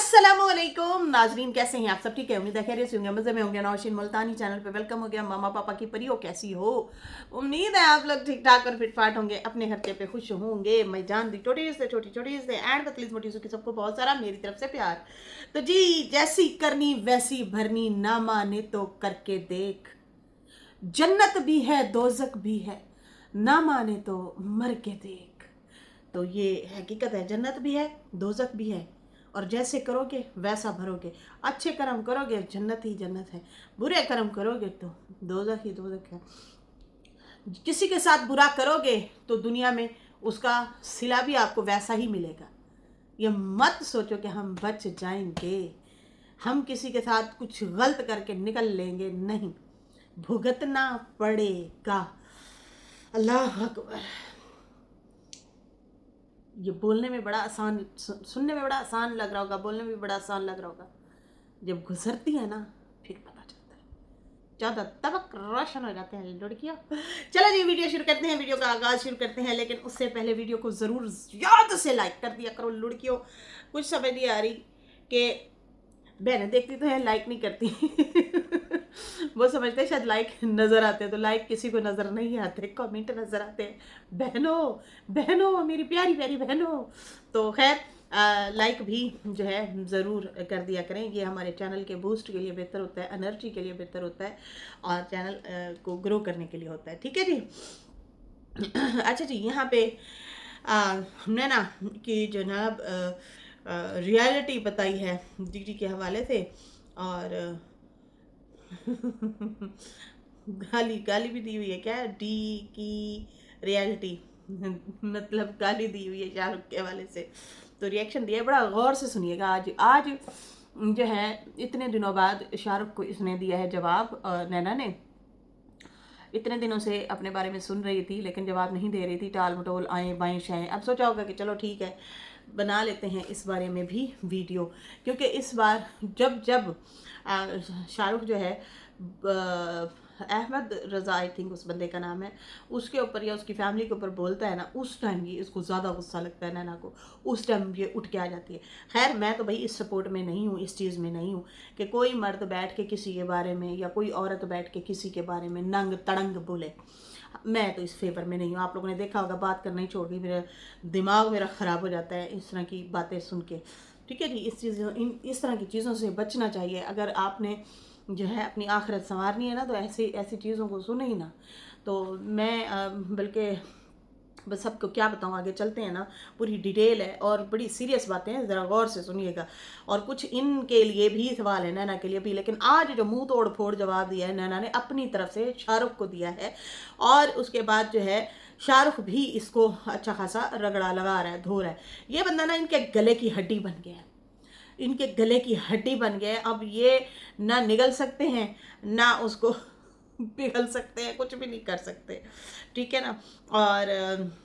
अस्सलामुअलैकुम नाजरीन, कैसे हैं आप सब? ठीक है, उम्मीद है खैरियत से होंगे, मज़े में होंगे। नौशीन मुल्तानी चैनल पे वेलकम हो गया। मामा पापा की परियो कैसी हो? उम्मीद है आप लोग ठीक ठाक और फिट फाट होंगे, अपने हरके पे खुश होंगे। मैं जान दी छोटी से एंड पतली मोटी की सबको बहुत सारा मेरी तरफ से प्यार। तो जी, जैसी करनी वैसी भरनी, ना माने तो करके देख। जन्नत भी है दोजक भी है, ना माने तो मर के देख। तो ये हकीकत है, जन्नत भी है दोजक भी है, और जैसे करोगे वैसा भरोगे। अच्छे कर्म करोगे जन्नत ही जन्नत है, बुरे कर्म करोगे तो दोजक ही दोजक है। किसी के साथ बुरा करोगे तो दुनिया में उसका सिला भी आपको वैसा ही मिलेगा। ये मत सोचो कि हम बच जाएंगे, हम किसी के साथ कुछ गलत करके निकल लेंगे, नहीं, भुगतना पड़ेगा। अल्लाह अकबर। ये बोलने में बड़ा आसान, सुनने में बड़ा आसान लग रहा होगा, बोलने में भी बड़ा आसान लग रहा होगा, जब गुजरती है ना फिर पता चलता है। ज़्यादा तबक रोशन हो जाते हैं लड़कियाँ। चलो जी, वीडियो शुरू करते हैं, वीडियो का आगाज़ शुरू करते हैं। लेकिन उससे पहले वीडियो को ज़रूर याद से लाइक कर दिया करो लड़कियों। कुछ समझ नहीं आ रही कि बहनें देखती तो है, लाइक नहीं करती। वो समझते हैं शायद लाइक नज़र आते हैं, तो लाइक किसी को नज़र नहीं आते, कमेंट नज़र आते हैं। बहनों बहनों, मेरी प्यारी प्यारी बहनों। तो खैर, लाइक भी जो है ज़रूर कर दिया करें। ये हमारे चैनल के बूस्ट के लिए बेहतर होता है, एनर्जी के लिए बेहतर होता है, और चैनल को ग्रो करने के लिए होता है। ठीक है जी। अच्छा जी, यहाँ पे नैना की जनाब रियलिटी बताई है दीदी के हवाले से, और गाली गाली भी दी हुई है। क्या डी की रियलिटी मतलब गाली दी हुई है शाहरुख के हवाले से। तो रिएक्शन दिया, बड़ा गौर से सुनिएगा। आज आज जो है इतने दिनों बाद शाहरुख को इसने दिया है जवाब। नैना ने इतने दिनों से अपने बारे में सुन रही थी लेकिन जवाब नहीं दे रही थी, टाल मटोल आए बाएं शाएं। अब सोचा होगा कि चलो ठीक है, बना लेते हैं इस बारे में भी वीडियो, क्योंकि इस बार जब जब शाहरुख जो है अहमद रज़ा, आई थिंक उस बंदे का नाम है, उसके ऊपर या उसकी फैमिली के ऊपर बोलता है ना, उस टाइम ये इसको ज़्यादा गुस्सा लगता है नैना को, उस टाइम ये उठ के आ जाती है। खैर, मैं तो भाई इस सपोर्ट में नहीं हूँ, इस चीज़ में नहीं हूँ कि कोई मर्द बैठ के किसी के बारे में या कोई औरत बैठ के किसी के बारे में नंग तड़ंग बोले। मैं तो इस फेवर में नहीं हूँ। आप लोगों ने देखा होगा, बात करना ही छोड़ दी, मेरा दिमाग मेरा ख़राब हो जाता है इस तरह की बातें सुन के। ठीक है जी, इस तरह की चीज़ों से बचना चाहिए। अगर आपने जो है अपनी आखिरत संवारनी है ना, तो ऐसी ऐसी चीज़ों को सुने ही ना। तो मैं बल्कि बस सबको क्या बताऊँ, आगे चलते हैं ना, पूरी डिटेल है और बड़ी सीरियस बातें हैं, ज़रा गौर से सुनिएगा। और कुछ इनके लिए भी सवाल है, नैना के लिए भी। लेकिन आज जो मुंह तोड़ फोड़ जवाब दिया है नैना ने अपनी तरफ से शाहरुख को दिया है, और उसके बाद जो है शाहरुख भी इसको अच्छा खासा रगड़ा लगा रहा है, धो रहा है। ये बंदा ना इनके गले की हड्डी बन गया है, इनके गले की हड्डी बन गए। अब ये ना निगल सकते हैं ना उसको पिघल सकते हैं, कुछ भी नहीं कर सकते। ठीक है ना। और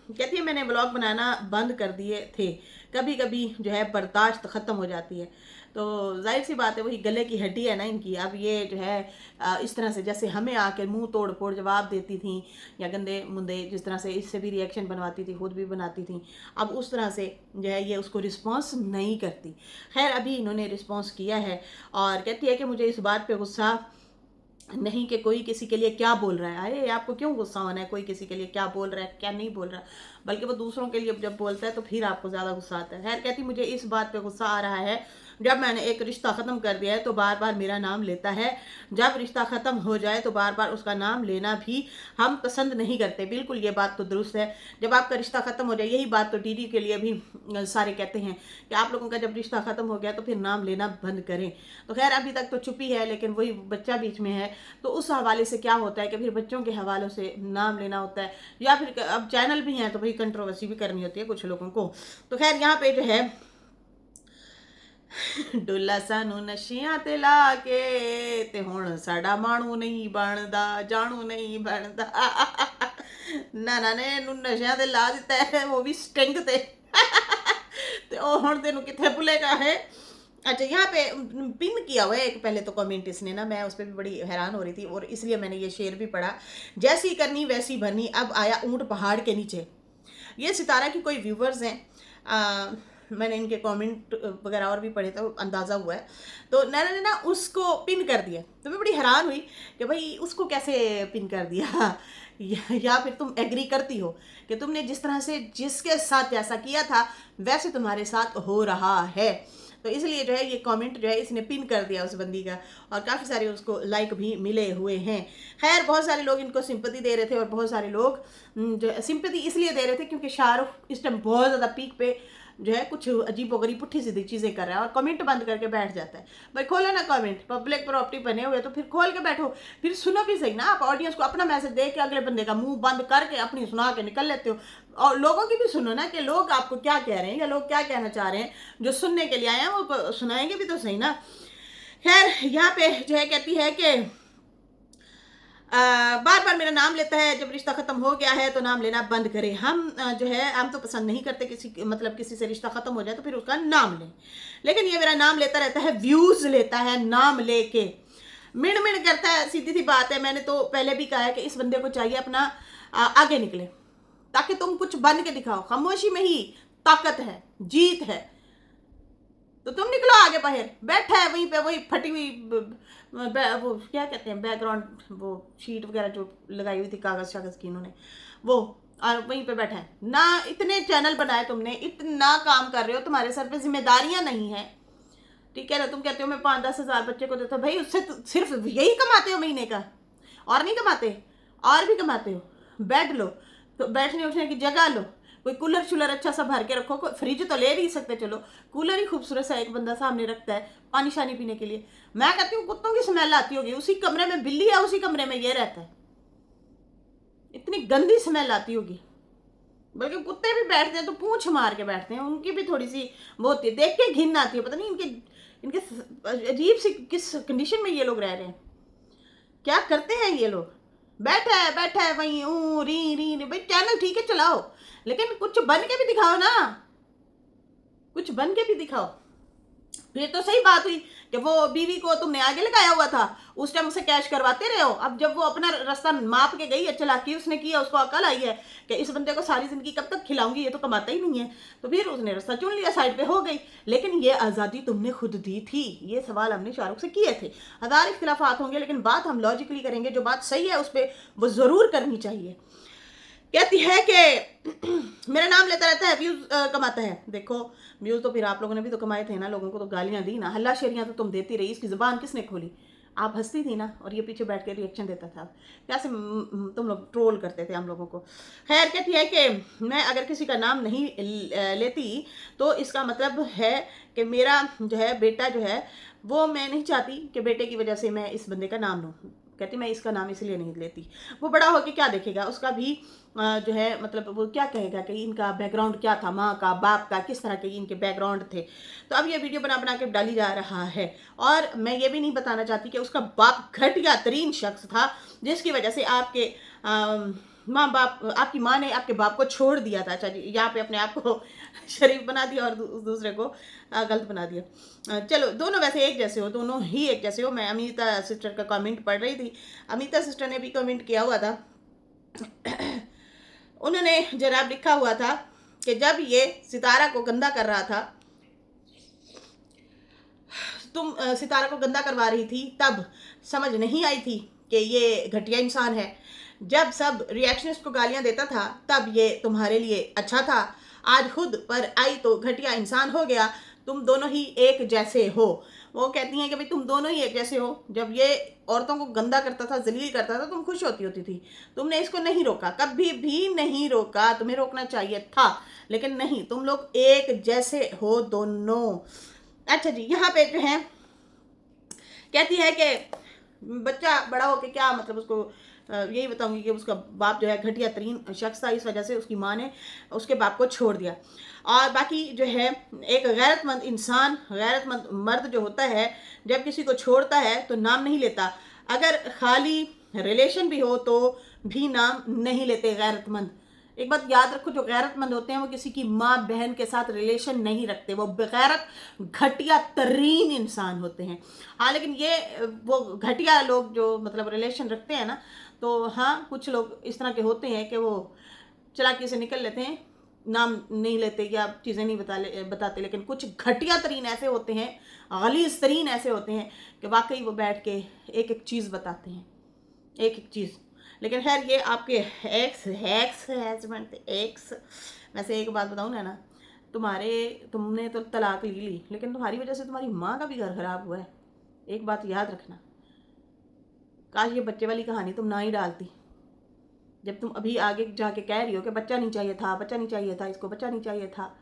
कहती है मैंने व्लॉग बनाना बंद कर दिए थे, कभी कभी जो है बर्दाश्त ख़त्म हो जाती है। तो जाहिर सी बात है, वही गले की हड्डी है ना इनकी। अब ये जो है इस तरह से जैसे हमें आके मुंह तोड़ फोड़ जवाब देती थी, या गंदे मुंदे जिस तरह से इससे भी रिएक्शन बनवाती थी, खुद भी बनाती थी, अब उस तरह से जो है ये उसको रिस्पॉन्स नहीं करती। खैर, अभी इन्होंने रिस्पॉन्स किया है और कहती है कि मुझे इस बात पे गुस्सा नहीं कि कोई किसी के लिए क्या बोल रहा है। अरे आपको क्यों गुस्सा होना है, कोई किसी के लिए क्या बोल रहा है क्या नहीं बोल रहा, बल्कि वो दूसरों के लिए जब बोलता है तो फिर आपको ज़्यादा गुस्सा आता है। खैर, कहती मुझे इस बात पे गुस्सा आ रहा है, जब मैंने एक रिश्ता ख़त्म कर दिया है तो बार बार मेरा नाम लेता है, जब रिश्ता ख़त्म हो जाए तो बार बार उसका नाम लेना भी हम पसंद नहीं करते। बिल्कुल, ये बात तो दुरुस्त है, जब आपका रिश्ता ख़त्म हो जाए, यही बात तो दीदी के लिए भी सारे कहते हैं कि आप लोगों का जब रिश्ता ख़त्म हो गया तो फिर नाम लेना बंद करें। तो खैर, अभी तक तो चुप्पी है, लेकिन वही बच्चा बीच में है, तो उस हवाले से क्या होता है कि फिर बच्चों के हवालों से नाम लेना होता है, या फिर अब चैनल भी हैं तो भाई कंट्रोवर्सी भी करनी होती है कुछ लोगों को। तो खैर, यहाँ पे जो है डुला सानू नशियां ते ला के ते हुण साडा माणू नहीं बनदा, जानू नहीं बनदा। नाना ने नू नशियां ते ला दिता है, वो भी स्टिंग ते। ते ओ हुण तेनू किथे भुलेगा है। अच्छा, यहाँ पे पिन किया हुआ है एक, पहले तो कमेंट इसने ना, मैं उस पर भी बड़ी हैरान हो रही थी और इसलिए मैंने ये शेर भी पढ़ा। जैसी करनी वैसी भरनी, अब आया ऊंट पहाड़ के नीचे। ये सितारा की कोई व्यूवर्स हैं, मैंने इनके कमेंट वगैरह और भी पढ़े तो अंदाज़ा हुआ है। तो नैना ने ना उसको पिन कर दिया, तो मैं बड़ी हैरान हुई कि भाई उसको कैसे पिन कर दिया या फिर तुम एग्री करती हो कि तुमने जिस तरह से जिसके साथ जैसा किया था वैसे तुम्हारे साथ हो रहा है। तो इसलिए जो है ये कमेंट जो है इसने पिन कर दिया उस बंदी का, और काफ़ी सारे उसको लाइक भी मिले हुए हैं। खैर बहुत सारे लोग इनको सिंपैथी दे रहे थे, और बहुत सारे लोग जो सिंपैथी इसलिए दे रहे थे क्योंकि शाहरुख इस टाइम बहुत ज़्यादा पीक पे जो है कुछ अजीबोगरीब पुट्ठी सीधी चीज़ें कर रहा है, और कमेंट बंद करके बैठ जाता है। भाई खोलो ना कमेंट, पब्लिक प्रॉपर्टी बने हुए तो फिर खोल के बैठो, फिर सुनो भी सही ना। आप ऑडियंस को अपना मैसेज दे के अगले बंदे का मुंह बंद करके अपनी सुना के निकल लेते हो, और लोगों की भी सुनो ना कि लोग आपको क्या कह रहे हैं या लोग क्या कहना चाह रहे हैं। जो सुनने के लिए आए हैं वो सुनाएंगे भी तो सही ना। खैर यहाँ पे जो है कहती है कि बार बार मेरा नाम लेता है, जब रिश्ता खत्म हो गया है तो नाम लेना बंद करे। हम जो है हम तो पसंद नहीं करते किसी, मतलब किसी से रिश्ता खत्म हो जाए तो फिर उसका नाम लें, लेकिन ये मेरा नाम लेता रहता है, व्यूज लेता है नाम लेके, मिण मिण करता है। सीधी सी बात है, मैंने तो पहले भी कहा है कि इस बंदे को चाहिए अपना आगे निकले, ताकि तुम कुछ बन के दिखाओ। खामोशी में ही ताकत है, जीत है। तो तुम निकलो आगे बाहर, बैठा है वहीं पे वही फटी हुई वो क्या कहते हैं बैकग्राउंड, वो शीट वगैरह जो लगाई हुई थी कागज शागज की इन्होंने, वो, और वहीं पे बैठा है ना। इतने चैनल बनाए तुमने, इतना काम कर रहे हो, तुम्हारे सर पे जिम्मेदारियां नहीं है, ठीक है ना। तुम कहते हो मैं 5-10 हज़ार बच्चे को देता हूँ, भाई उससे तो सिर्फ यही कमाते हो महीने का, और नहीं कमाते, और भी कमाते हो। बेड लो, तो बैठने उठने की जगह लो, कोई कूलर शूलर अच्छा सा भर के रखो, कोई फ्रिज तो ले नहीं सकते, चलो कूलर ही खूबसूरत सा एक बंदा सामने रखता है पानी शानी पीने के लिए। मैं कहती हूँ कुत्तों की स्मेल आती होगी, उसी कमरे में बिल्ली है, उसी कमरे में ये रहता है, इतनी गंदी स्मेल आती होगी। बल्कि कुत्ते भी बैठते हैं तो पूंछ मार के बैठते हैं, उनकी भी थोड़ी सी वो होती है, देख के घिन आती है। पता नहीं इनके इनके अजीब सी किस कंडीशन में ये लोग रह रहे हैं, क्या करते हैं ये लोग। बैठा है वहीं ऊ री भाई चैनल ठीक है चलाओ, लेकिन कुछ बन के भी दिखाओ ना, कुछ बन के भी दिखाओ। फिर तो सही बात हुई कि वो बीवी को तुमने आगे लगाया हुआ था, उस टाइम उसे कैश करवाते रहे हो। अब जब वो अपना रास्ता माप के गई है, चालाकी उसने किया, उसको अकल आई है कि इस बंदे को सारी जिंदगी कब तक खिलाऊंगी, ये तो कमाता ही नहीं है, तो फिर उसने रास्ता चुन लिया, साइड पे हो गई। लेकिन ये आज़ादी तुमने खुद दी थी, ये सवाल हमने शाहरुख से किए थे। हज़ार इख्तिलाफात होंगे, लेकिन बात हम लॉजिकली करेंगे, जो बात सही है उस पर वो ज़रूर करनी चाहिए। कहती है कि मेरा नाम लेता रहता है, व्यूज कमाता है। देखो व्यूज तो फिर आप लोगों ने भी तो कमाए थे ना, लोगों को तो गालियां दी ना, हल्ला शेरियां तो तुम देती रही, इसकी जुबान किसने खोली? आप हंसती थी ना, और ये पीछे बैठ के रिएक्शन देता था, कैसे तुम लोग ट्रोल करते थे हम लोगों को। खैर कहती है कि मैं अगर किसी का नाम नहीं लेती तो इसका मतलब है कि मेरा जो है बेटा जो है वो, मैं नहीं चाहती कि बेटे की वजह से मैं इस बंदे का नाम लूँ। कहती मैं इसका नाम इसलिए नहीं लेती, वो बड़ा होकर क्या देखेगा, उसका भी जो है मतलब वो क्या कहेगा कि इनका बैकग्राउंड क्या था, माँ का बाप का किस तरह के इनके बैकग्राउंड थे। तो अब ये वीडियो बना बना के डाली जा रहा है, और मैं ये भी नहीं बताना चाहती कि उसका बाप घटिया तरीन शख्स था, जिसकी वजह से आपके माँ बाप, आपकी माँ ने आपके बाप को छोड़ दिया था। अच्छा जी, यहाँ पे अपने आप को शरीफ बना दिया और दूसरे को गलत बना दिया। चलो दोनों वैसे एक जैसे हो, दोनों ही एक जैसे हो। मैं अमिता सिस्टर का कमेंट पढ़ रही थी, अमिता सिस्टर ने भी कमेंट किया हुआ था। उन्होंने जनाब लिखा हुआ था कि जब ये सितारा को गंदा कर रहा था, तुम सितारा को गंदा करवा रही थी, तब समझ नहीं आई थी कि ये घटिया इंसान है। जब सब रिएक्शनिस्ट को गालियां देता था तब ये तुम्हारे लिए अच्छा था, आज खुद पर आई तो घटिया इंसान हो गया। तुम दोनों ही एक जैसे हो। वो कहती हैं कि भाई तुम दोनों ही एक जैसे हो। जब ये औरतों को गंदा करता था, जलील करता था, तुम खुश होती थी। तुमने इसको नहीं रोका, कभी भी नहीं रोका, तुम्हें रोकना चाहिए था, लेकिन नहीं, तुम लोग एक जैसे हो दोनों। अच्छा जी, यहाँ पे जो है कहती है कि बच्चा बड़ा होके क्या मतलब, उसको यही बताऊंगी कि उसका बाप जो है घटिया तरीन शख्स था, इस वजह से उसकी माँ ने उसके बाप को छोड़ दिया। और बाकी जो है एक गैरतमंद इंसान, गैरतमंद मर्द जो होता है, जब किसी को छोड़ता है तो नाम नहीं लेता। अगर खाली रिलेशन भी हो तो भी नाम नहीं लेते गैरतमंद। एक बात याद रखो, जो गैरतमंद होते हैं वो किसी की माँ बहन के साथ रिलेशन नहीं रखते, वो बेगैरत घटिया तरीन इंसान होते हैं। हाँ, लेकिन ये वो घटिया लोग जो मतलब रिलेशन रखते हैं ना, तो हाँ कुछ लोग इस तरह के होते हैं कि वो चालाकी से निकल लेते हैं, नाम नहीं लेते या चीज़ें नहीं बताते, लेकिन कुछ घटिया तरीन ऐसे होते हैं, गलीज़ तरीन ऐसे होते हैं कि वाकई वो बैठ के एक एक चीज़ बताते हैं, एक एक चीज़। लेकिन खैर ये आपके एक्स हस्बैंड थे, एक्स। वैसे एक बात बताऊँ ना, तुमने तो तलाक ली, लेकिन तुम्हारी वजह से तुम्हारी माँ का भी घर खराब हुआ है। एक बात याद रखना, काश ये बच्चे वाली कहानी तुम ना ही डालती। जब तुम अभी आगे जाके कह रही हो कि बच्चा नहीं चाहिए था, बच्चा नहीं चाहिए था, इसको बच्चा नहीं चाहिए था,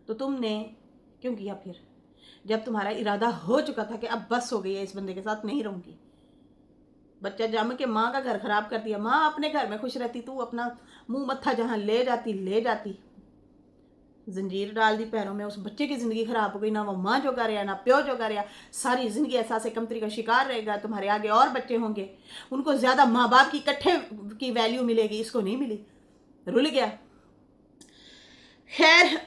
तो तुमने क्यों किया फिर? जब तुम्हारा इरादा हो चुका था कि अब बस हो गई है, इस बंदे के साथ नहीं रहूंगी, बच्चा जम के माँ का घर खराब कर दिया। माँ अपने घर में खुश रहती, तू अपना मुंह मत्था जहाँ ले जाती, जंजीर डाल दी पैरों में, उस बच्चे की ज़िंदगी ख़राब हो गई। ना वो माँ जोगा रहा, ना प्यो जोगा रहा, सारी ज़िंदगी एहसास कमतरी का शिकार रहेगा। तुम्हारे आगे और बच्चे होंगे, उनको ज़्यादा माँ बाप की इकट्ठे की वैल्यू मिलेगी, इसको नहीं मिली, रुल गया। खैर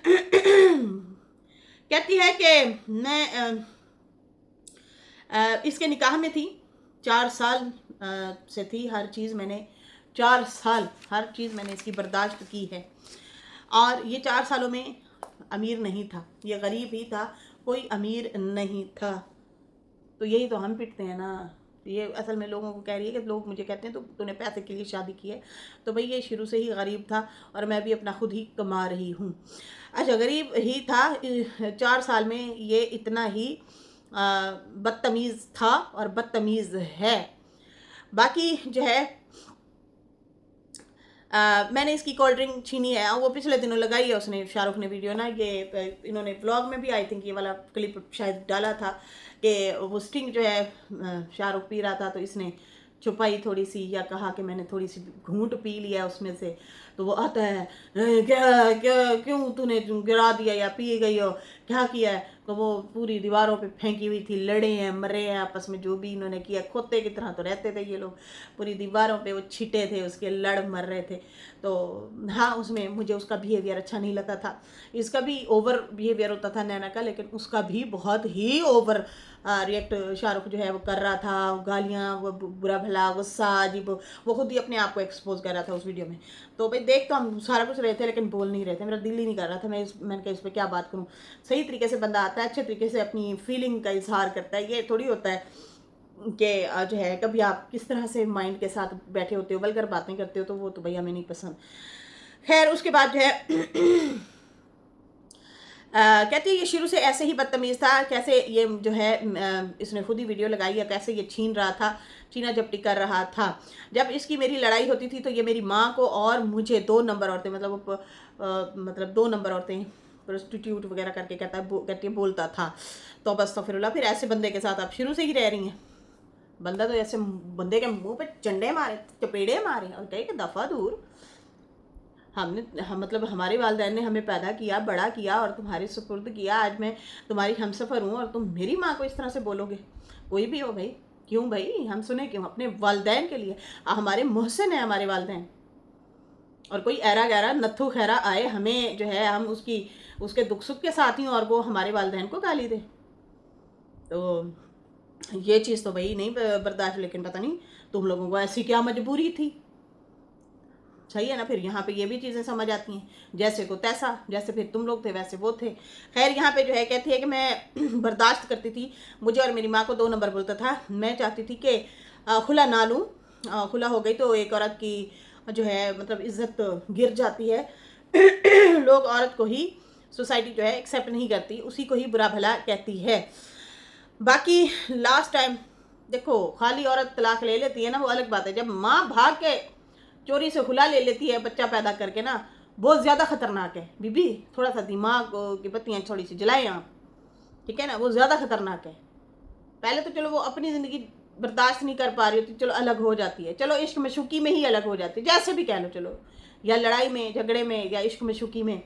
कहती है कि मैं इसके निकाह में थी, 4 साल से थी। हर चीज़ मैंने 4 साल हर चीज़ मैंने इसकी बर्दाश्त की है। और ये 4 सालों में अमीर नहीं था, ये गरीब ही था, कोई अमीर नहीं था। तो यही तो हम पिटते हैं ना। ये असल में लोगों को कह रही है कि लोग मुझे कहते हैं तो तूने पैसे के लिए शादी की है। तो भाई ये शुरू से ही गरीब था और मैं भी अपना खुद ही कमा रही हूँ। अच्छा, गरीब ही था, 4 साल में ये इतना ही बदतमीज़ था और बदतमीज़ है। बाकी जो है मैंने इसकी कोल्ड ड्रिंक छीनी है, वो पिछले दिनों लगाई है उसने, शाहरुख ने वीडियो ना, ये इन्होंने व्लॉग में भी आई थिंक ये वाला क्लिप शायद डाला था कि वो स्टिंग जो है शाहरुख पी रहा था, तो इसने छुपाई थोड़ी सी, या कहा कि मैंने थोड़ी सी घूंट पी लिया उसमें से। तो वो आता है, क्या क्या क्यों तूने गिरा दिया या पी गई हो, क्या किया है? तो वो पूरी दीवारों पे फेंकी हुई थी, लड़े हैं, मरे हैं आपस में, जो भी इन्होंने किया। खोते की तरह तो रहते थे ये लोग, पूरी दीवारों पे वो छिटे थे उसके, लड़ मर रहे थे। तो हाँ, उसमें मुझे उसका बिहेवियर अच्छा नहीं लगता था। इसका भी ओवर बिहेवियर होता था नैना का, लेकिन उसका भी बहुत ही ओवर रिएक्ट शाहरुख जो है वो कर रहा था, गालियाँ, वो बुरा भला, गुस्सा, अजीब, वो खुद ही अपने आप को एक्सपोज कर रहा था उस वीडियो में। तो भाई देख तो हम सारा कुछ रहे थे, लेकिन बोल नहीं रहे थे, मेरा दिल ही नहीं कर रहा था। मैंने कहा इस पर क्या बात करूँ। सही तरीके से बंदा आता है, अच्छे तरीके से अपनी फीलिंग का इजहार करता है, ये थोड़ी होता है कि जो है कभी आप किस तरह से माइंड के साथ बैठे होते हो, वल्गर बातें करते हो, तो वो तो भैया हमें नहीं पसंद। खैर उसके बाद जो है कहती है ये शुरू से ऐसे ही बदतमीज़ था, कैसे ये जो है इसने खुद ही वीडियो लगाई है, कैसे ये छीन रहा था, छीना झपटी कर रहा था। जब इसकी मेरी लड़ाई होती थी तो ये मेरी माँ को और मुझे 2 नंबर औरतें, मतलब 2 नंबर औरतें, प्रोस्टिट्यूट वगैरह करके कहती है बोलता था। तो बस तो फिर ऐसे बंदे के साथ आप शुरू से ही रह रही हैं। बंदा तो ऐसे बंदे के मुंह पे चंडे मारे, चपेड़े मारे और कहे कि दफ़ा दूर। मतलब हमारे वालिदैन ने हमें पैदा किया, बड़ा किया और तुम्हारे सुपुर्द किया। आज मैं तुम्हारी हमसफ़र हूँ और तुम मेरी माँ को इस तरह से बोलोगे? कोई भी हो भाई, क्यों भाई, हम सुने क्यों? अपने वालिदैन के लिए, हमारे मोहसिन है हमारे वालिदैन। और कोई ऐरा गैरा नत्थु खैरा आए, हमें जो है हम उसके दुख सुख के साथ ही, और वो हमारे वालिदैन को गाली दे, तो ये चीज़ तो भाई नहीं बर्दाश्त। लेकिन पता नहीं तुम लोगों को ऐसी क्या मजबूरी थी। सही है ना। फिर यहाँ पे ये भी चीज़ें समझ आती हैं, जैसे को तैसा, जैसे फिर तुम लोग थे वैसे वो थे। खैर यहाँ पे जो है कहती है कि मैं बर्दाश्त करती थी, मुझे और मेरी माँ को 2 नंबर बोलता था। मैं चाहती थी कि खुला ना लूँ, खुला हो गई तो एक औरत की जो है मतलब इज्जत गिर जाती है। लोग औरत को ही, सोसाइटी जो है एक्सेप्ट नहीं करती, उसी को ही बुरा भला कहती है। बाकी लास्ट टाइम देखो, खाली औरत तलाक ले लेती है ना, वो अलग बात है। जब माँ भाग के चोरी से खुला ले लेती है बच्चा पैदा करके ना, बहुत ज़्यादा खतरनाक है। बीबी थोड़ा सा दिमाग की बत्तियाँ थोड़ी सी जलाएं आप, ठीक है ना, वो ज़्यादा खतरनाक है। पहले तो चलो वो अपनी ज़िंदगी बर्दाश्त नहीं कर पा रही होती, चलो अलग हो जाती है, चलो इश्क में शुकी में ही अलग हो जाती है, जैसे भी कह लो, चलो, या लड़ाई में झगड़े में या इश्क में शुकी में।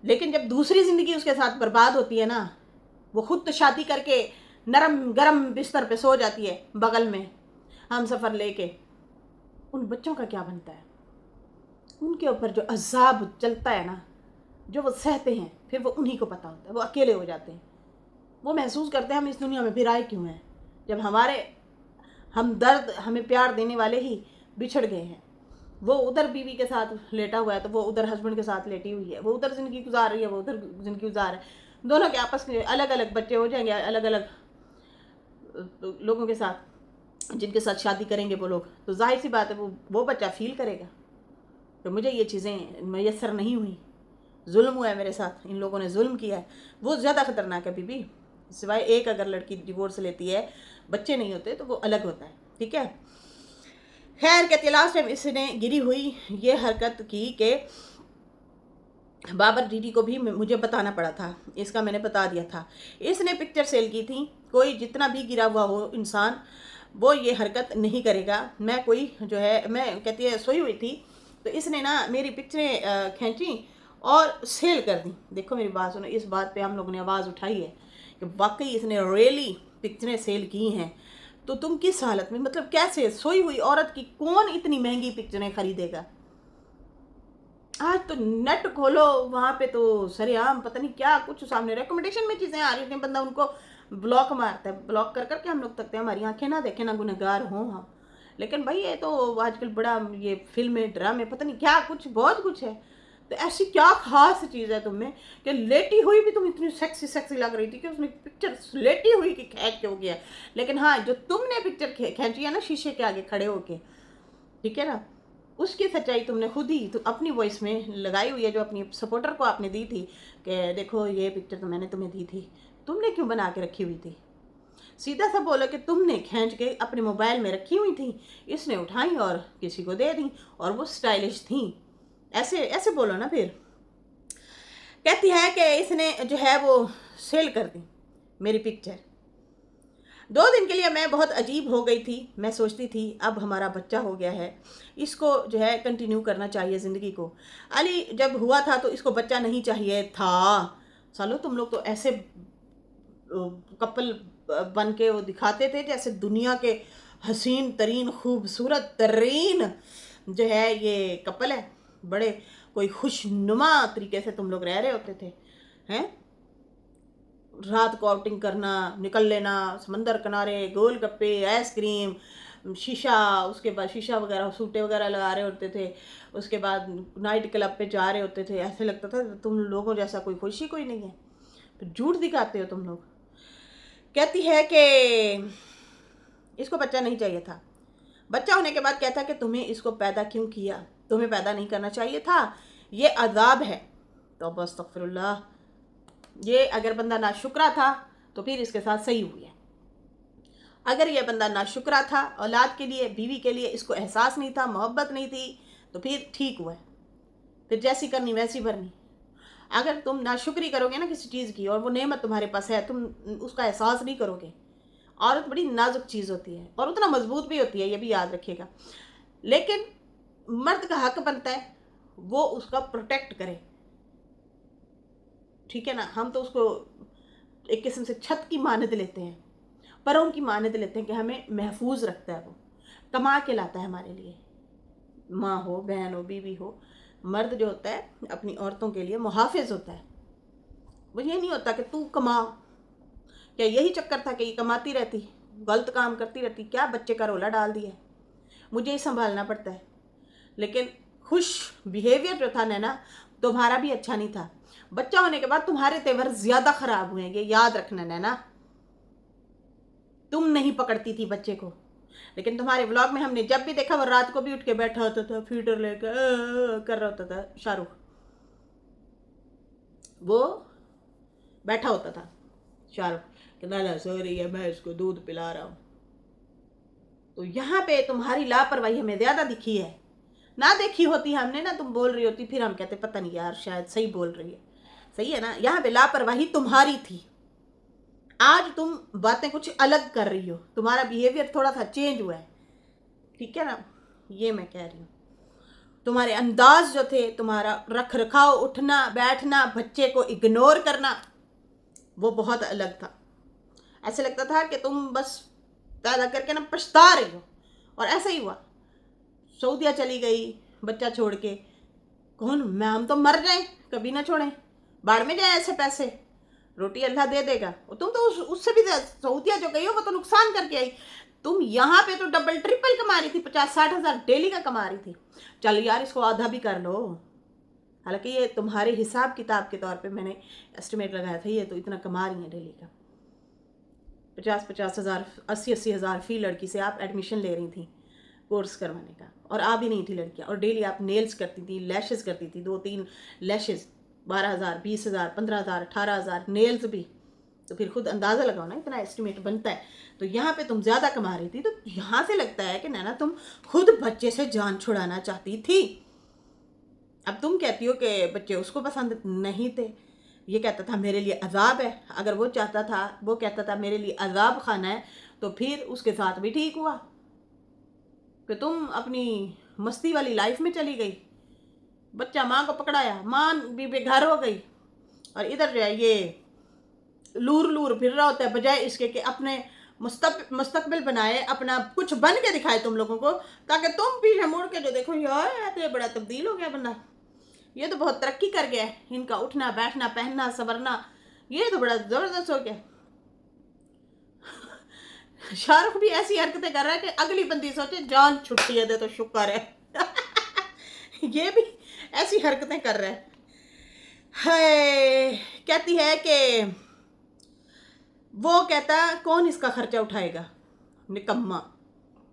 लेकिन जब दूसरी ज़िंदगी उसके साथ बर्बाद होती है ना, वो खुद तो शादी करके नरम गरम बिस्तर पे सो जाती है बगल में हम सफ़र लेके, उन बच्चों का क्या बनता है? उनके ऊपर जो अजाब चलता है ना, जो वो सहते हैं, फिर वो उन्हीं को पता होता है। वो अकेले हो जाते हैं, वो महसूस करते हैं हम इस दुनिया में फिर आए क्यों हैं, जब हमें प्यार देने वाले ही बिछड़ गए हैं। वो उधर बीवी के साथ लेटा हुआ है तो वो उधर हस्बैंड के साथ लेटी हुई है, वो उधर ज़िंदगी गुजार रही है, वो उधर ज़िंदगी गुजार है, दोनों के आपस में अलग अलग बच्चे हो जाएंगे, अलग अलग लोगों के साथ जिनके साथ शादी करेंगे वो लोग, तो जाहिर सी बात है वो बच्चा फील करेगा तो मुझे ये चीज़ें मैसर नहीं हुई, जुल्म हुआ है मेरे साथ, इन लोगों ने जुल्म किया है। वो ज़्यादा खतरनाक है बीबी, सिवाय एक अगर लड़की डिवोर्स लेती है, बच्चे नहीं होते तो वो अलग होता है, ठीक है। खैर कहती है लास्ट टाइम इसने गिरी हुई ये हरकत की कि बाबर दीदी को भी मुझे बताना पड़ा था, इसका मैंने बता दिया था। इसने पिक्चर सेल की थी, कोई जितना भी गिरा हुआ हो इंसान वो ये हरकत नहीं करेगा। मैं कोई जो है, मैं कहती है सोई हुई थी तो इसने ना मेरी पिक्चरें खींची और सेल कर दी। देखो मेरी बात सुनो, इस बात पे हम लोगों ने आवाज़ उठाई है कि वाकई इसने रियली पिक्चरें सेल की हैं। तो तुम किस हालत में, मतलब कैसे, सोई हुई औरत की कौन इतनी महंगी पिक्चरें खरीदेगा। आज तो नेट खोलो वहाँ पे तो सरेआम पता नहीं क्या कुछ सामने रिकमेंडेशन में चीज़ें आ रही थी, बंदा उनको ब्लॉक मारता है, ब्लॉक कर करके हम लोग तकते हैं, हमारी आंखें ना देखें ना गुनहगार हों हम। लेकिन भाई ये तो आजकल बड़ा ये फिल्में ड्रामे पता नहीं क्या कुछ बहुत कुछ है। तो ऐसी क्या खास चीज़ है तुम्हें कि लेटी हुई भी तुम इतनी सेक्सी सेक्सी लग रही थी कि उसने पिक्चर लेटी हुई की खींच के हो गया। लेकिन हाँ, जो तुमने पिक्चर खींची है ना शीशे के आगे खड़े होके, ठीक है ना, उसकी सच्चाई तुमने खुद ही तो अपनी वॉइस में लगाई हुई है, जो अपनी सपोर्टर को आपने दी थी कि देखो ये पिक्चर तो मैंने तुम्हें दी थी, तुमने क्यों बना के रखी हुई थी। सीधा सा बोलो कि तुमने खींच के अपने मोबाइल में रखी हुई थी, इसने उठाई और किसी को दे दी और वो स्टाइलिश थी, ऐसे ऐसे बोलो ना। फिर कहती है कि इसने जो है वो सेल कर दी मेरी पिक्चर। 2 दिन के लिए मैं बहुत अजीब हो गई थी, मैं सोचती थी अब हमारा बच्चा हो गया है, इसको जो है कंटिन्यू करना चाहिए ज़िंदगी को। अली जब हुआ था तो इसको बच्चा नहीं चाहिए था। सालो तुम लोग तो ऐसे कपल बन के वो दिखाते थे जैसे दुनिया के हसीन तरीन खूबसूरत तरीन जो है ये कपल है, बड़े कोई खुशनुमा तरीके से तुम लोग रह रहे होते थे हैं। रात को आउटिंग करना, निकल लेना समंदर किनारे, गोलगप्पे, आइसक्रीम, शीशा, उसके बाद शीशा वगैरह सूटे वगैरह लगा रहे होते थे, उसके बाद नाइट क्लब पे जा रहे होते थे। ऐसे लगता था तुम लोगों जैसा कोई खुशी कोई नहीं है, तो झूठ दिखाते हो तुम लोग। कहती है कि इसको बच्चा नहीं चाहिए था, बच्चा होने के बाद कहता कि तुम्हें इसको पैदा क्यों किया, तुम्हें पैदा नहीं करना चाहिए था, ये अजाब है। तो बस अस्तगफिरुल्लाह, ये अगर बंदा नाशुक्रा था तो फिर इसके साथ सही हुई है। अगर ये बंदा नाशुक्रा था औलाद के लिए, बीवी के लिए, इसको एहसास नहीं था, मोहब्बत नहीं थी, तो फिर ठीक हुआ है, फिर जैसी करनी वैसी भरनी। अगर तुम नाशुक्री करोगे ना किसी चीज़ की और वो नेमत तुम्हारे पास है, तुम उसका एहसास नहीं करोगे। औरत बड़ी नाजुक चीज़ होती है और उतना मजबूत भी होती है, ये भी याद रखिएगा। लेकिन मर्द का हक बनता है वो उसका प्रोटेक्ट करे, ठीक है ना। हम तो उसको एक किस्म से छत की मानद लेते हैं, परों की मानद लेते हैं कि हमें महफूज रखता है, वो कमा के लाता है हमारे लिए। माँ हो, बहन हो, बीवी हो, मर्द जो होता है अपनी औरतों के लिए मुहाफिज होता है। वो ये नहीं होता कि तू कमा, क्या यही चक्कर था कि ये कमाती रहती, गलत काम करती रहती, क्या बच्चे का रोला डाल दिया, मुझे ही संभालना पड़ता है। लेकिन खुश बिहेवियर जो था नैना तुम्हारा भी अच्छा नहीं था, बच्चा होने के बाद तुम्हारे तेवर ज्यादा खराब हुए, ये याद रखना नैना। तुम नहीं पकड़ती थी बच्चे को, लेकिन तुम्हारे व्लॉग में हमने जब भी देखा वो रात को भी उठ के बैठा होता था, फीडर लेकर कर रहा होता था, शाहरुख वो बैठा होता था, शाहरुख कि नाना सो रही है, मैं इसको दूध पिला रहा हूँ। तो यहाँ पे तुम्हारी लापरवाही हमें ज्यादा दिखी है, ना देखी होती हमने ना, तुम बोल रही होती फिर हम कहते पता नहीं यार शायद सही बोल रही है, सही है ना। यहाँ पे लापरवाही तुम्हारी थी, आज तुम बातें कुछ अलग कर रही हो, तुम्हारा बिहेवियर थोड़ा सा चेंज हुआ है, ठीक है ना, ये मैं कह रही हूँ। तुम्हारे अंदाज जो थे, तुम्हारा रख रखाव, उठना बैठना, बच्चे को इग्नोर करना, वो बहुत अलग था। ऐसे लगता था कि तुम बस पैदा करके ना पछता रही हो, और ऐसा ही हुआ। सऊदिया चली गई बच्चा छोड़ के, कौन मैं, हम तो मर जाएं कभी ना छोड़ें, बाढ़ में जाए ऐसे पैसे, रोटी अल्लाह दे देगा। और तुम तो उससे भी सऊदिया जो गई हो वो तो नुकसान करके आई। तुम यहाँ पे तो डबल ट्रिपल कमा रही थी, 50-60 हज़ार डेली का कमा रही थी। चल यार इसको आधा भी कर लो। हालांकि ये तुम्हारे हिसाब किताब के तौर पे मैंने एस्टिमेट लगाया था, ये तो इतना कमा रही है डेली का। 50-50 हज़ार, 80-80 हज़ार फी लड़की से आप एडमिशन ले रही थी कोर्स करवाने का, और आ भी नहीं थी लड़कियाँ। और डेली आप नेल्स करती थी, लैशेज़ करती थी, 2-3 लैशेज़ 12,000, 20,000, 15,000, 18,000 नेल्स भी। तो फिर खुद अंदाज़ा लगाओ ना, इतना एस्टिमेट बनता है। तो यहाँ पे तुम ज़्यादा कमा रही थी, तो यहाँ से लगता है कि नैना तुम खुद बच्चे से जान छुड़ाना चाहती थी। अब तुम कहती हो कि बच्चे उसको पसंद नहीं थे, ये कहता था मेरे लिए अजाब है। अगर वो कहता था मेरे लिए अजाब खाना है, तो फिर उसके साथ भी ठीक हुआ कि तुम अपनी मस्ती वाली लाइफ में चली गई। बच्चा माँ को पकड़ाया, माँ भी बेघर हो गई, और इधर जो है ये लूर लूर फिर रहा होता है, बजाय इसके कि अपने मुस्तकबिल बनाए, अपना कुछ बन के दिखाए तुम लोगों को, ताकि तुम पीछे मुड़ के जो देखो यार तो ये बड़ा तब्दील हो गया बंदा, ये तो बहुत तरक्की कर गया है, इनका उठना बैठना पहनना संवरना ये तो बड़ा ज़बरदस्त हो गया। शाहरुख भी ऐसी हरकतें कर रहा है कि अगली बंदी सोचे जान छुट्टी है दे तो शुक्र है। ये भी ऐसी हरकतें कर रहा है। कहती है कि वो कहता कौन इसका खर्चा उठाएगा, निकम्मा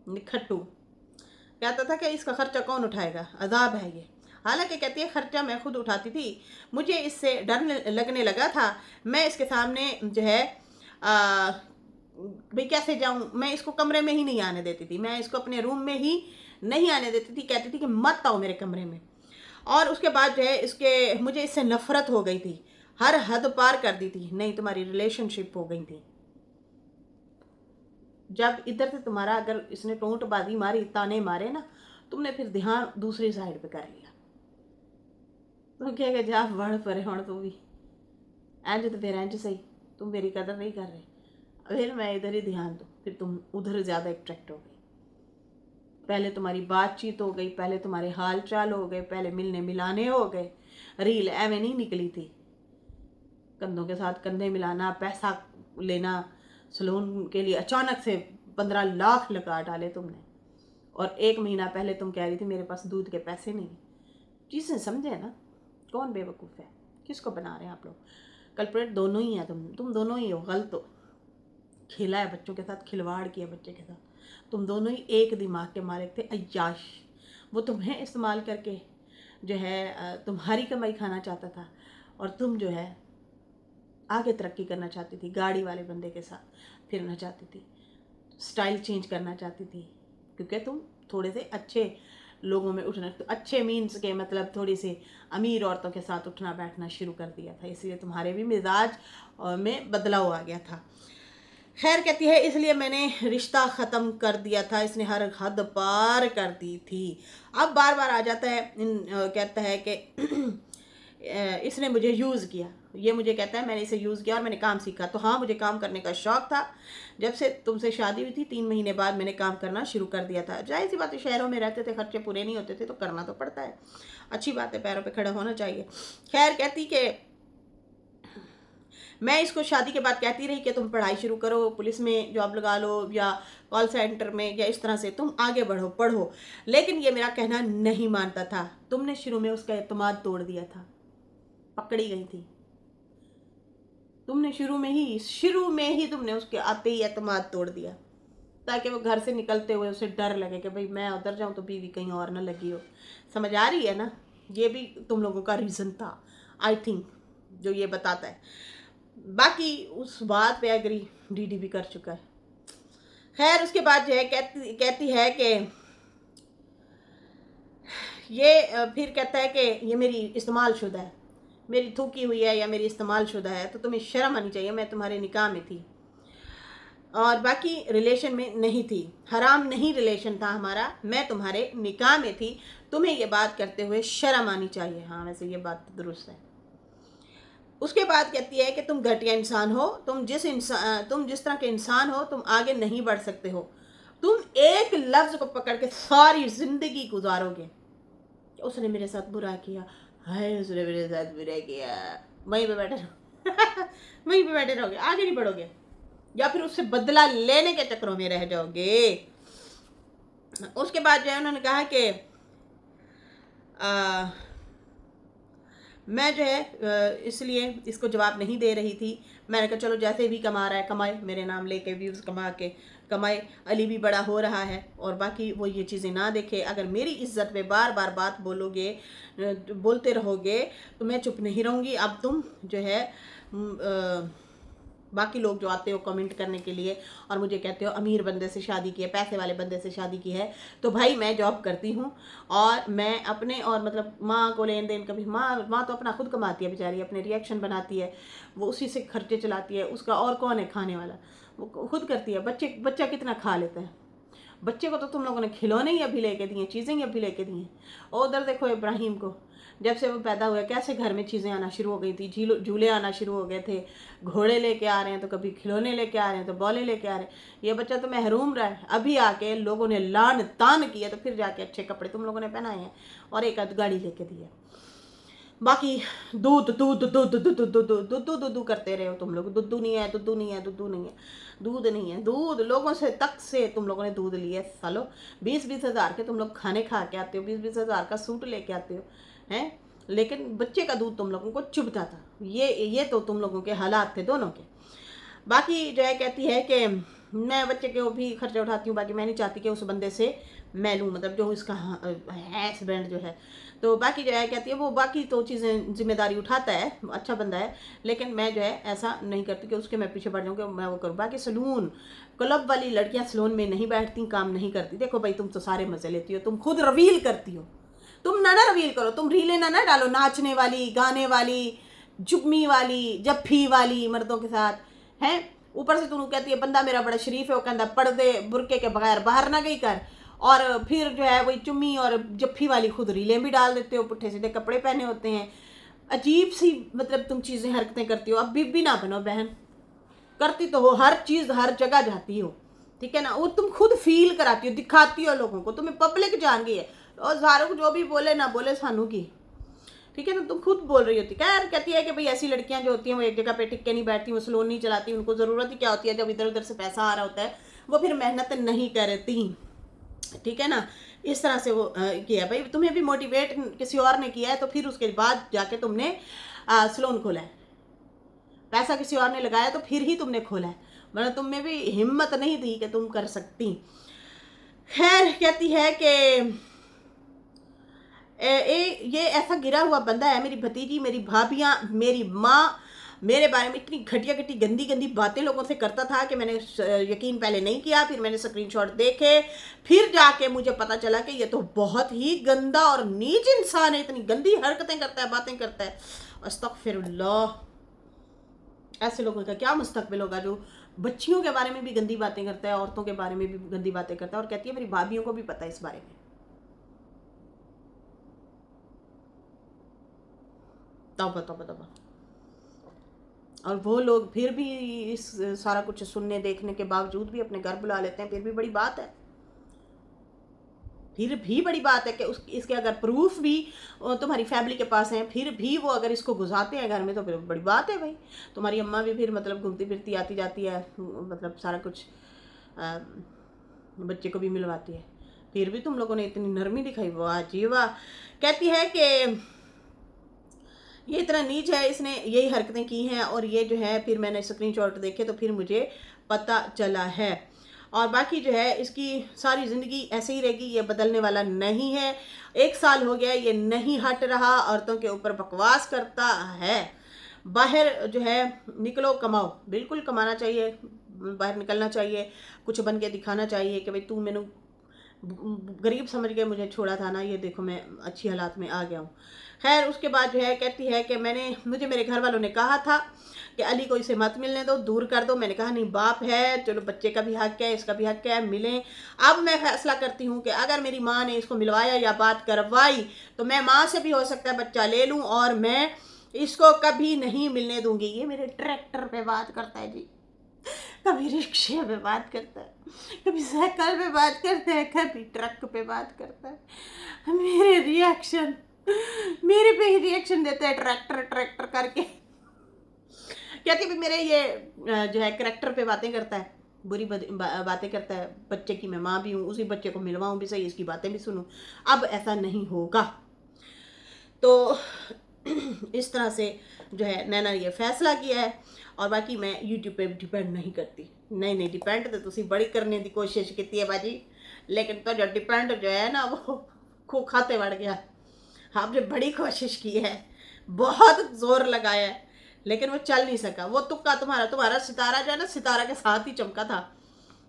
निखट्टू कहता था कि इसका खर्चा कौन उठाएगा, अजाब है ये। हालांकि कहती है खर्चा मैं खुद उठाती थी, मुझे इससे डर लगने लगा था, मैं इसके सामने जो है भाई कैसे जाऊं, मैं इसको कमरे में ही नहीं आने देती थी, मैं इसको अपने रूम में ही नहीं आने देती थी, कहती थी कि मत आओ मेरे कमरे में। और उसके बाद जो है इसके मुझे इससे नफरत हो गई थी, हर हद पार कर दी थी। नहीं तुम्हारी रिलेशनशिप हो गई थी। जब इधर से तुम्हारा अगर इसने टोंटबाजी मारी, ताने मारे ना, तुमने फिर ध्यान दूसरी साइड पे कर लिया। तुम क्या जा बढ़ परे हूँ तू भी इंज, तो फिर इंज सही, तुम मेरी कदर नहीं कर रहे, फिर मैं इधर ही ध्यान दूँ, फिर तुम उधर ज़्यादा अट्रैक्ट हो गई। पहले तुम्हारी बातचीत हो गई, पहले तुम्हारे हाल चाल हो गए, पहले मिलने मिलाने हो गए, रील एवं नहीं निकली थी, कंधों के साथ कंधे मिलाना, पैसा लेना, सलून के लिए अचानक से 15 लाख लगा डाले तुमने। और 1 महीना पहले तुम कह रही थी मेरे पास दूध के पैसे नहीं। चीज़ें समझे ना, कौन बेवकूफ़ है, किसको बना रहे हैं आप लोग। कल्प्रेट दोनों ही हैं, तुम दोनों ही हो, गलत हो। खेला है बच्चों के साथ, खिलवाड़ किया बच्चे के साथ, तुम दोनों ही एक दिमाग के मालिक थे अय्याश। वो तुम्हें इस्तेमाल करके जो है तुम्हारी कमाई खाना चाहता था, और तुम जो है आगे तरक्की करना चाहती थी, गाड़ी वाले बंदे के साथ फिरना चाहती थी, स्टाइल चेंज करना चाहती थी, क्योंकि तुम थोड़े से अच्छे लोगों में उठना, तो अच्छे मीन्स के मतलब थोड़ी सी अमीर औरतों के साथ उठना बैठना शुरू कर दिया था, इसलिए तुम्हारे भी मिजाज में बदलाव आ गया था। खैर कहती है इसलिए मैंने रिश्ता ख़त्म कर दिया था, इसने हर हद पार कर दी थी। अब बार बार आ जाता है कहता है कि इसने मुझे यूज़ किया, ये मुझे कहता है मैंने इसे यूज़ किया और मैंने काम सीखा। तो हाँ मुझे काम करने का शौक़ था, जब से तुमसे शादी हुई थी 3 महीने बाद मैंने काम करना शुरू कर दिया था। जाहिर सी बात है, शहरों में रहते थे, खर्चे पूरे नहीं होते थे, तो करना तो पड़ता है, अच्छी बात है, पैरों पे खड़ा होना चाहिए। खैर कहती कि मैं इसको शादी के बाद कहती रही कि तुम पढ़ाई शुरू करो, पुलिस में जॉब लगा लो, या कॉल सेंटर में, या इस तरह से तुम आगे बढ़ो, पढ़ो, लेकिन ये मेरा कहना नहीं मानता था। तुमने शुरू में उसका एतमाद तोड़ दिया था, पकड़ी गई थी तुमने शुरू में ही तुमने उसके आते ही एतमाद तोड़ दिया, ताकि वो घर से निकलते हुए उसे डर लगे कि भाई मैं उधर जाऊं तो बीवी कहीं और ना लगी हो। समझ आ रही है ना, ये भी तुम लोगों का रीज़न था आई थिंक, जो ये बताता है। बाकी उस बात पे एग्री डीडी भी कर चुका है। खैर उसके बाद जो है कहती है कि ये फिर कहता है कि ये मेरी इस्तेमाल शुदा है, मेरी थूकी हुई है या मेरी इस्तेमाल शुदा है, तो तुम्हें शर्म आनी चाहिए, मैं तुम्हारे निकाह में थी और बाकी रिलेशन में नहीं थी, हराम नहीं रिलेशन था हमारा, मैं तुम्हारे निकाह में थी, तुम्हें ये बात करते हुए शर्म आनी चाहिए। हाँ वैसे ये बात दुरुस्त है। उसके बाद कहती है कि तुम घटिया इंसान हो, तुम जिस तरह के इंसान हो तुम आगे नहीं बढ़ सकते हो, तुम एक लफ्ज़ को पकड़ के सारी ज़िंदगी गुजारोगे। उसने मेरे साथ बुरा किया, हाय उसने मेरे साथ बुरा किया, वहीं पे बैठे वहीं पे बैठे रहोगे, आगे नहीं बढ़ोगे, या फिर उससे बदला लेने के चक्रों में रह जाओगे। उसके बाद जो है उन्होंने कहा कि मैं जो है इसलिए इसको जवाब नहीं दे रही थी। मैंने कहा चलो जैसे भी कमा रहा है कमाए, मेरे नाम लेके व्यूज़ कमा के कमाए, अली भी बड़ा हो रहा है, और बाकी वो ये चीज़ें ना देखे। अगर मेरी इज्जत पे बार बार बात बोलोगे, बोलते रहोगे, तो मैं चुप नहीं रहूँगी। अब तुम जो है बाकी लोग जो आते हो कमेंट करने के लिए और मुझे कहते हो अमीर बंदे से शादी की है, पैसे वाले बंदे से शादी की है, तो भाई मैं जॉब करती हूँ और मैं अपने और मतलब माँ को लेन देन कभी, माँ तो अपना खुद कमाती है बेचारी, अपने रिएक्शन बनाती है, वो उसी से खर्चे चलाती है, उसका और कौन है खाने वाला, वो खुद करती है। बच्चा कितना खा लेता है, बच्चे को तो तुम लोगों ने खिलौने ही अभी लेके दिए, चीज़ें ही अभी लेके दी हैं। और उधर देखो इब्राहिम को, जब से वो पैदा हुआ कैसे घर में चीज़ें आना शुरू हो गई थी, झूले आना शुरू हो गए थे, घोड़े लेके आ रहे हैं, तो कभी खिलौने लेके आ रहे हैं, तो बॉले लेके आ रहे हैं। ये बच्चा तो महरूम रहा है, अभी आके लोगों ने लान तान किया तो फिर जाके अच्छे कपड़े तुम लोगों ने पहनाए हैं और एक आध गाड़ी लेके दी है। बाकी दूध दूध दूध दूध दूध दूध दूध करते रहे हो तुम लोग, दूध नहीं है, दूध नहीं है, दूध नहीं है, दूध नहीं है, दूध लोगों से तक से तुम लोगों ने दूध लिए सालो। 20-20 हज़ार के तुम लोग खाने खा के आते हो, 20-20 हज़ार का सूट लेके आते हो हैं, लेकिन बच्चे का दूध तुम लोगों को चुभता था। ये तो तुम लोगों के हालात थे दोनों के। बाकी जो है कहती है कि मैं बच्चे के भी खर्चा उठाती हूँ, बाकी मैं नहीं चाहती कि उस बंदे से मैं लूँ, मतलब जो इसका है हस्बैंड जो है। तो बाकी जो है कहती है वो बाकी तो चीज़ें जिम्मेदारी उठाता है, अच्छा बंदा है, लेकिन मैं जो है ऐसा नहीं करती कि उसके मैं पीछे पड़ जाऊँ कि मैं वो करूँ। बाकी सलून क्लब वाली लड़कियाँ सलून में नहीं बैठती, काम नहीं करती। देखो भाई तुम तो सारे मज़े लेती हो, तुम खुद रिवील करती हो, तुम ना रिवील करो, तुम रीलें ना डालो नाचने वाली, गाने वाली, जुगमी वाली, जफ्फी वाली मर्दों के साथ हैं। ऊपर से तुम कहती है बंदा मेरा बड़ा शरीफ है, वो कहता पर्दे बुरके के बगैर बाहर ना गई कर, और फिर जो है वही चुम्मी और जफ्फी वाली खुद रीलें भी डाल देते हो, पुट्ठे सीधे कपड़े पहने होते हैं, अजीब सी मतलब तुम चीज़ें हरकतें करती हो। अब बीबी ना बनो बहन, करती तो हो हर चीज़ हर जगह जाती हो, ठीक है ना, वो तुम खुद फील कराती हो, दिखाती हो लोगों को, तुम्हें पब्लिक जान गई है, और सारों को जो भी बोले ना बोले सानू की, ठीक है ना, तुम खुद बोल रही होती। खैर कहती है कि भाई ऐसी लड़कियां जो होती हैं वो एक जगह पे टिक के नहीं बैठती, वो सलोन नहीं चलाती, उनको ज़रूरत ही क्या होती है, जब इधर उधर से पैसा आ रहा होता है वो फिर मेहनत नहीं करती, ठीक है ना। इस तरह से वो किया। भाई तुम्हें भी मोटिवेट किसी और ने किया है तो फिर उसके बाद जाके तुमने सलोन खोला है, पैसा किसी और ने लगाया तो फिर ही तुमने खोला है, वरना तुम में भी हिम्मत नहीं थी कि तुम कर सकती। खैर कहती है कि ये ऐसा गिरा हुआ बंदा है, मेरी भतीजी, मेरी भाभियाँ, मेरी माँ मेरे बारे में इतनी घटिया घटी गंदी गंदी बातें लोगों से करता था कि मैंने यकीन पहले नहीं किया, फिर मैंने स्क्रीनशॉट देखे, फिर जाके मुझे पता चला कि ये तो बहुत ही गंदा और नीच इंसान है, इतनी गंदी हरकतें करता है, बातें करता है। अस्तगफिरुल्लाह, ऐसे लोगों का क्या मुस्तकबिल होगा जो बच्चियों के बारे में भी गंदी बातें करता है, औरतों के बारे में भी गंदी बातें करता है, और कहती है मेरी भाभियों को भी पता है इस बारे में। तौबा तौबा तौबा। और वो लोग फिर भी इस सारा कुछ सुनने देखने के बावजूद भी अपने घर बुला लेते हैं, फिर भी बड़ी बात है, फिर भी बड़ी बात है कि इसके अगर प्रूफ भी तुम्हारी फैमिली के पास हैं, फिर भी वो अगर इसको घुसाते हैं घर में तो फिर बड़ी बात है भाई। तुम्हारी अम्मा भी फिर मतलब घूमती फिरती आती जाती है, मतलब सारा कुछ बच्चे को भी मिलवाती है, फिर भी तुम लोगों ने इतनी नरमी दिखाई, वाह जी वाह। कहती है कि ये इतना नीच है, इसने यही हरकतें की हैं, और ये जो है फिर मैंने स्क्रीनशॉट देखे तो फिर मुझे पता चला है। और बाकी जो है इसकी सारी ज़िंदगी ऐसे ही रहेगी, ये बदलने वाला नहीं है। 1 साल हो गया ये नहीं हट रहा, औरतों के ऊपर बकवास करता है। बाहर जो है निकलो कमाओ, बिल्कुल कमाना चाहिए, बाहर निकलना चाहिए, कुछ बन के दिखाना चाहिए कि भाई तू मैनू गरीब समझ के मुझे छोड़ा था ना, ये देखो मैं अच्छी हालात में आ गया हूँ। खैर उसके बाद जो है कहती है कि मुझे मेरे घर वालों ने कहा था कि अली को इसे मत मिलने दो, दूर कर दो। मैंने कहा नहीं, बाप है, चलो बच्चे का भी हक है, इसका भी हक है, मिलें। अब मैं फैसला करती हूँ कि अगर मेरी माँ ने इसको मिलवाया या बात करवाई तो मैं माँ से भी हो सकता है बच्चा ले लूँ, और मैं इसको कभी नहीं मिलने दूंगी। ये मेरे ट्रैक्टर पे बात करता है जी, कभी रिक्शे पे बात करता है, कभी साइकिल पे बात करता है, कभी ट्रक पे बात करता है। मेरे पे ही रिएक्शन देता है ट्रैक्टर ट्रैक्टर करके। कहती है भी मेरे ये जो है करैक्टर पे बातें करता है, बुरी बातें करता है, बच्चे की मैं माँ भी हूँ, उसी बच्चे को मिलवाऊँ भी सही, इसकी बातें भी सुनूँ। अब ऐसा नहीं होगा। तो इस तरह से जो है नैना ने ये फैसला किया है। और बाकी मैं यूट्यूब पे डिपेंड नहीं करती। नहीं नहीं, डिपेंड तो तुसी बड़ी करने की कोशिश की है बाजी, लेकिन तो जो डिपेंड जो है ना वो खो खाते बढ़ गया। आपने बड़ी कोशिश की है, बहुत जोर लगाया है, लेकिन वो चल नहीं सका। वो तुक्का तुम्हारा सितारा जो है ना, सितारा के साथ ही चमका था।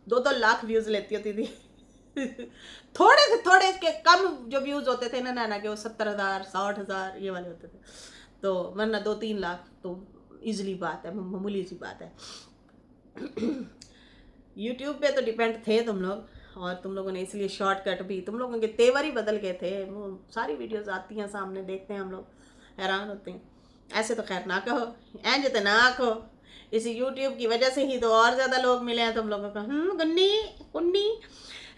2-2 लाख व्यूज लेती होती थी। थोड़े से थोड़े के कम जो व्यूज होते थे ना नैना के, वो 70,000 60,000 ये वाले होते थे। तो वरना 2-3 लाख तो इजीली बात है, मामूली सी बात है। यूट्यूब पे तो डिपेंड थे तुम लोग, और तुम लोगों ने इसलिए शॉर्टकट भी, तुम लोगों के तेवर ही बदल गए थे। वो सारी वीडियोस आती हैं सामने, देखते हैं हम लोग, हैरान होते हैं। ऐसे तो खैर ना कहो, एंज तो ना कहो, इसी यूट्यूब की वजह से ही तो और ज़्यादा लोग मिले हैं तुम लोगों को। गुन्नी कुन्नी।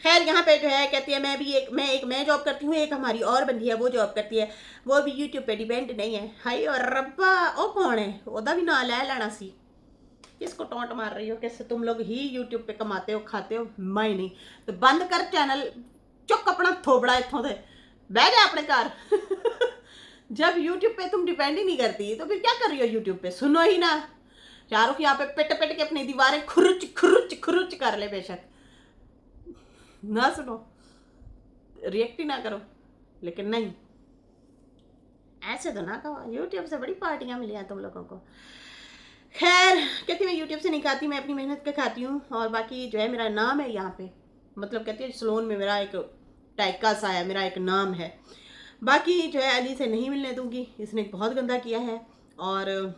खैर यहाँ पे जो है कहती है मैं जॉब करती हूँ, एक हमारी और बंदी है वो जॉब करती है, वो भी यूट्यूब पे डिपेंड नहीं है। हाई और रब्बा, ओ कौन है ओदा भी ना लै लेना सी। किसको टोंट मार रही हो? कैसे तुम लोग ही यूट्यूब पे कमाते हो खाते हो, मैं नहीं। तो बंद कर चैनल, चुक अपना थोबड़ा इतों से, बह जा अपने घर। जब यूट्यूब पे तुम डिपेंड ही नहीं करती तो फिर क्या कर रही हो यूट्यूब पे? सुनो ही ना। शाहरुख यहाँ पे पिट पिट के अपनी दीवारें खुरुच खुरुच खुरुच कर ले, बेशक ना सुनो, रिएक्ट ही ना करो, लेकिन नहीं, ऐसे तो ना कहो। यूट्यूब से बड़ी पार्टियां मिली हैं तुम लोगों को। खैर कहती मैं यूट्यूब से नहीं खाती, मैं अपनी मेहनत के खाती हूँ। और बाकी जो है मेरा नाम है यहाँ पे, मतलब कहती है सलोन में मेरा एक टाइका सा है, मेरा एक नाम है। बाकी जो है अली से नहीं मिलने दूंगी, इसने बहुत गंदा किया है। और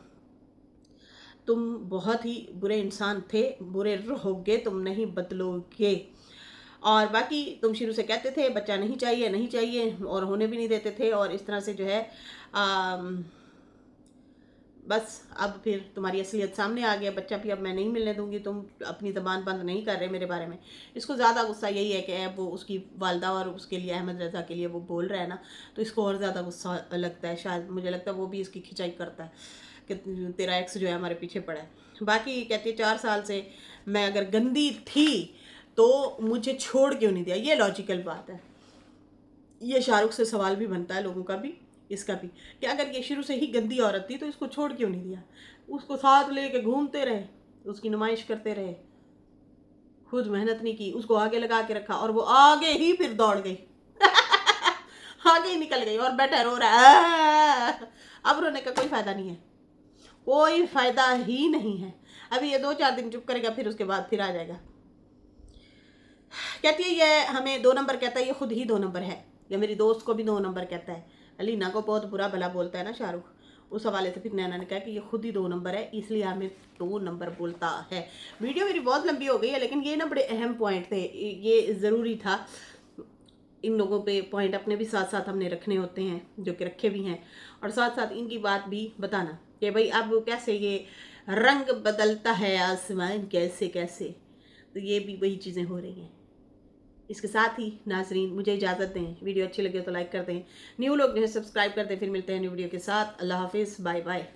तुम बहुत ही बुरे इंसान थे, बुरे रहोगे, तुम नहीं बदलोगे। और बाकी तुम शुरू से कहते थे बच्चा नहीं चाहिए नहीं चाहिए, और होने भी नहीं देते थे। और इस तरह से जो है बस अब फिर तुम्हारी असलियत सामने आ गया, बच्चा भी अब मैं नहीं मिलने दूंगी। तुम अपनी ज़बान बंद नहीं कर रहे मेरे बारे में। इसको ज़्यादा गुस्सा यही है कि वो उसकी वालदा और उसके लिए अहमद रज़ा के लिए वो बोल रहा है ना, तो इसको और ज़्यादा गुस्सा लगता है। शायद मुझे लगता है वो भी इसकी खिंचाई करता है कि तेरा एक्स जो है हमारे पीछे पड़ा है। बाकी कहती है 4 साल से मैं अगर गंदी थी तो मुझे छोड़ क्यों नहीं दिया। ये लॉजिकल बात है, ये शाहरुख से सवाल भी बनता है लोगों का भी, इसका भी, कि अगर ये शुरू से ही गंदी औरत थी तो इसको छोड़ क्यों नहीं दिया। उसको साथ लेके घूमते रहे, उसकी नुमाइश करते रहे, खुद मेहनत नहीं की, उसको आगे लगा के रखा और वो आगे ही फिर दौड़ गई। आगे ही निकल गई और बैठा रो रहा है। अब रोने का कोई फायदा नहीं है, कोई फायदा ही नहीं है। अभी ये 2-4 दिन चुप करेगा, फिर उसके बाद फिर आ जाएगा। कहती है ये हमें 2 नंबर कहता है, ये खुद ही 2 नंबर है। ये मेरी दोस्त को भी 2 नंबर कहता है। अलीना को बहुत बुरा भला बोलता है ना शाहरुख, उस हवाले से फिर नैना ने कहा कि ये खुद ही 2 नंबर है, इसलिए हमें 2 नंबर बोलता है। वीडियो मेरी बहुत लंबी हो गई है, लेकिन ये ना बड़े अहम पॉइंट थे, ये ज़रूरी था। इन लोगों पे पॉइंट अपने भी साथ साथ हमने रखने होते हैं, जो कि रखे भी हैं, और साथ साथ इनकी बात भी बताना कि भाई अब कैसे ये रंग बदलता है आसमान, कैसे कैसे, तो ये भी वही चीज़ें हो रही हैं। इसके साथ ही नाजरीन मुझे इजाज़त दें, वीडियो अच्छी लगे तो लाइक कर दें, न्यू लोग जो है सब्सक्राइब कर दें। फिर मिलते हैं न्यू वीडियो के साथ। अल्लाह हाफिज़, बाय बाय।